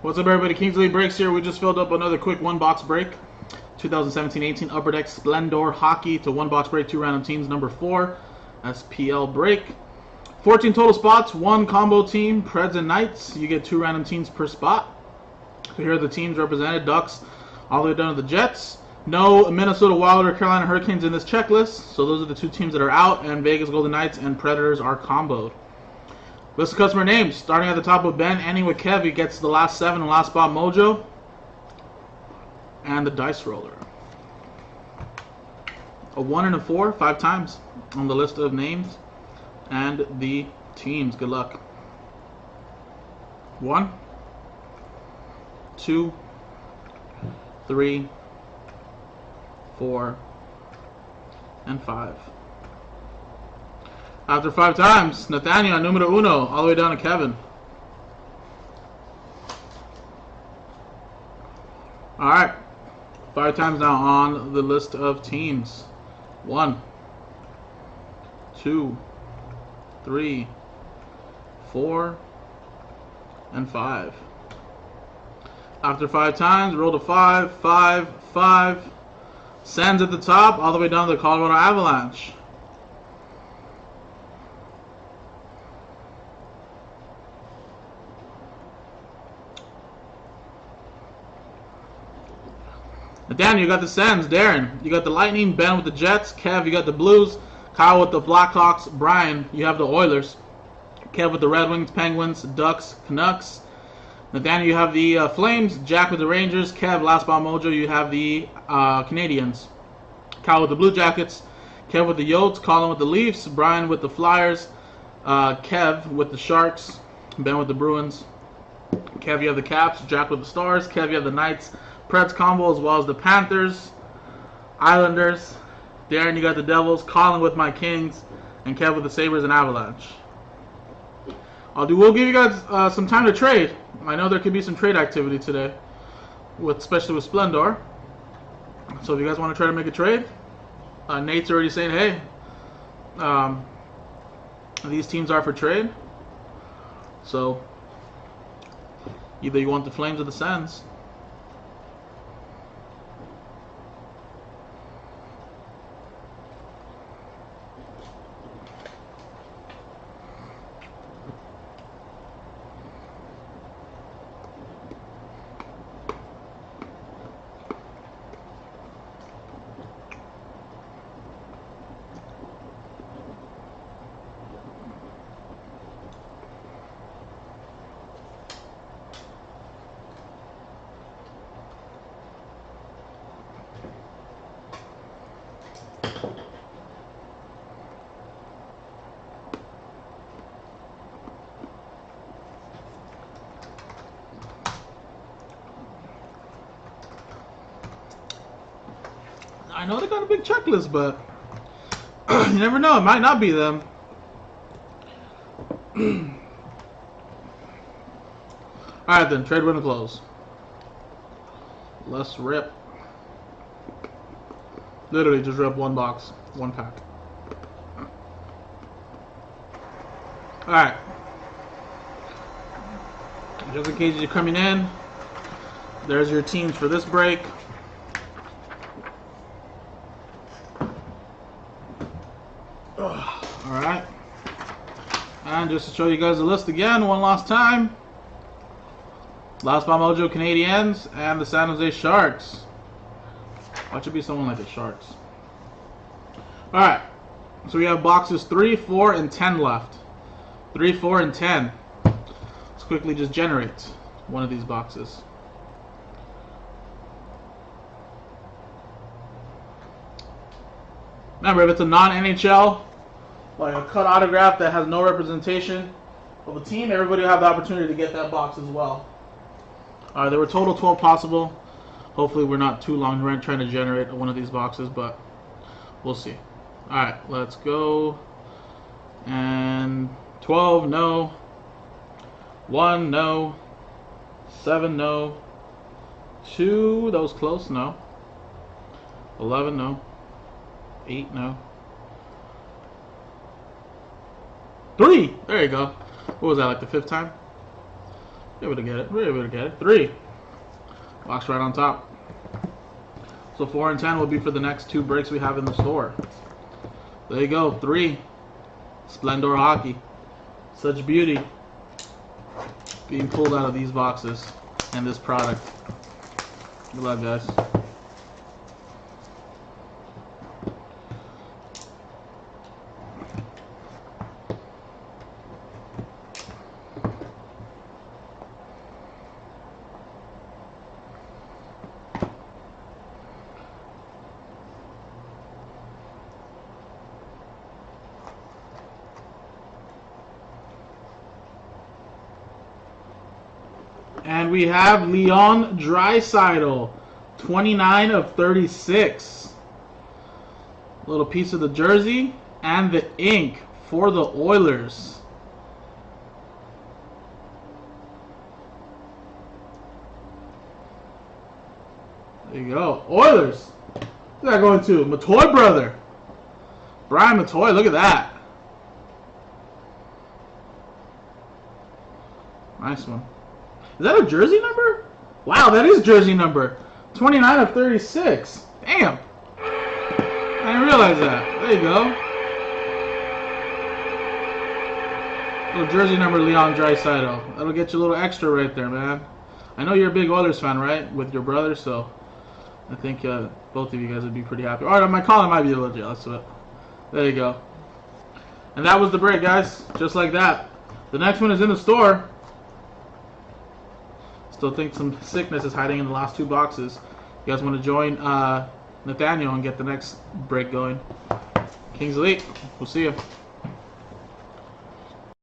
What's up, everybody? Kingsley Breaks here. We just filled up another quick one-box break. 2017-18 Upper Deck Splendor Hockey to one-box break, 2 random teams, number 4. SPL break. 14 total spots, 1 combo team, Preds and Knights. You get 2 random teams per spot. So here are the teams represented. Ducks all the way down to the Jets. No Minnesota Wild or Carolina Hurricanes in this checklist. So those are the 2 teams that are out, and Vegas Golden Knights and Predators are comboed. List of customer names, starting at the top with Ben, ending with Kev. He gets the last 7 and last spot mojo. And the dice roller. A 1 and a 4, 5 times on the list of names and the teams. Good luck. 1, 2, 3, 4, and 5. After 5 times, Nathaniel, numero uno, all the way down to Kevin. Alright, 5 times now on the list of teams. 1, 2, 3, 4, and 5. After 5 times, roll to 5, 5, 5. Sends at the top, all the way down to the Colorado Avalanche. Dan, you got the Sens. Darren, you got the Lightning. Ben with the Jets. Kev, you got the Blues. Kyle with the Blackhawks. Brian, you have the Oilers. Kev with the Red Wings, Penguins, Ducks, Canucks. Nathaniel, you have the Flames. Jack with the Rangers. Kev, last spot mojo, you have the Canadians. Kyle with the Blue Jackets. Kev with the Yotes. Colin with the Leafs. Brian with the Flyers. Kev with the Sharks. Ben with the Bruins. Kev, you have the Caps. Jack with the Stars. Kev, you have the Knights. Preds combo, as well as the Panthers, Islanders. Darren, you got the Devils. Colin with my Kings, and Kev with the Sabres and Avalanche. We'll give you guys some time to trade. I know there could be some trade activity today, especially with Splendor. So if you guys want to try to make a trade, Nate's already saying, hey, these teams are for trade. So either you want the Flames or the Sens. I know they got a big checklist, but you never know. It might not be them. Alright then, trade win or close. Let's rip. Literally just rip 1 box, 1 pack. Alright. Just in case you're coming in, there's your teams for this break. Alright, and just to show you guys the list again one last time. Last spot mojo, Canadiens and the San Jose Sharks. Why should be someone like the Sharks? Alright, so we have boxes 3, 4, and 10 left. 3, 4, and 10. Let's quickly just generate one of these boxes. Remember, if it's a non-NHL, like a cut autograph that has no representation of a team, everybody will have the opportunity to get that box as well. Alright, there were total 12 possible. Hopefully we're not too long trying to generate one of these boxes, but we'll see. Alright, let's go. And 12, no. 1, no. 7, no. 2, that was close, no. 11, no. 8, no. 3! There you go. What was that, like the 5th time? We're able to get it. We're able to get it. 3. Box right on top. So 4 and 10 will be for the next 2 breaks we have in the store. There you go. 3. Splendor hockey. Such beauty being pulled out of these boxes and this product. Good luck, guys. And we have Leon Draisaitl, 29 of 36. Little piece of the jersey and the ink for the Oilers. There you go. Oilers. Who's that going to? Matoy brother. Brian Matoy, look at that. Nice one. Is that a jersey number? Wow, that is jersey number. 29 of 36. Damn. I didn't realize that. There you go. Little jersey number, Leon Draisaitl. That'll get you a little extra right there, man. I know you're a big Oilers fan, right? With your brother, so I think both of you guys would be pretty happy. Alright, my Colin might be a little jealous of it. There you go. And that was the break, guys. Just like that. The next one is in the store. Still think some sickness is hiding in the last 2 boxes. You guys want to join Nathaniel and get the next break going? Kings Elite. We'll see you.